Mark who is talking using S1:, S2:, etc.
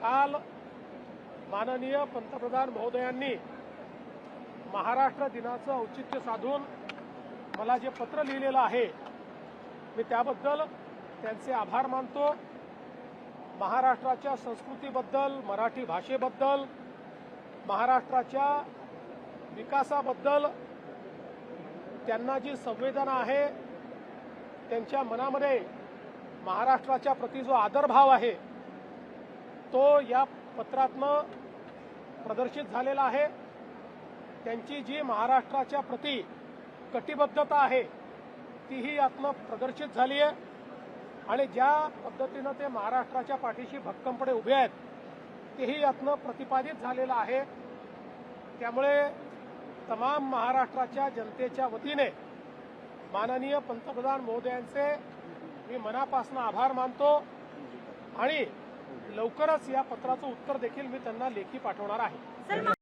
S1: काल माननीय पंतप्रधान महोदयांनी महाराष्ट्र दिनाचं औचित्य साधून मला जे पत्र लिहिलेलं आहे मी त्याबद्दल त्यांचे आभार मानतो। महाराष्ट्राच्या संस्कृतीबद्दल, मराठी भाषेबद्दल, महाराष्ट्राच्या विकासाबद्दल त्यांना जी संवेदना आहे, त्यांच्या मनामध्ये महाराष्ट्राच्या प्रति जो आदरभाव आहे तो या पत्रातनं प्रदर्शित झालेला आहे। त्यांची जी महाराष्ट्राच्या प्रति कटिबद्धता आहे तीही यातनं प्रदर्शित झाली आहे आणि ज्या पद्धतीनं ते महाराष्ट्राच्या पाठीशी भक्कमपणे उभे आहेत तेही यातनं प्रतिपादित झालेलं आहे। त्यामुळे तमाम महाराष्ट्राच्या जनतेच्या वतीने माननीय पंतप्रधान महोदयांचे मी मनापासून आभार मानतो आणि लवकरच या पत्राचं उत्तर देखील मी त्यांना लेखी पाठवणार आहे।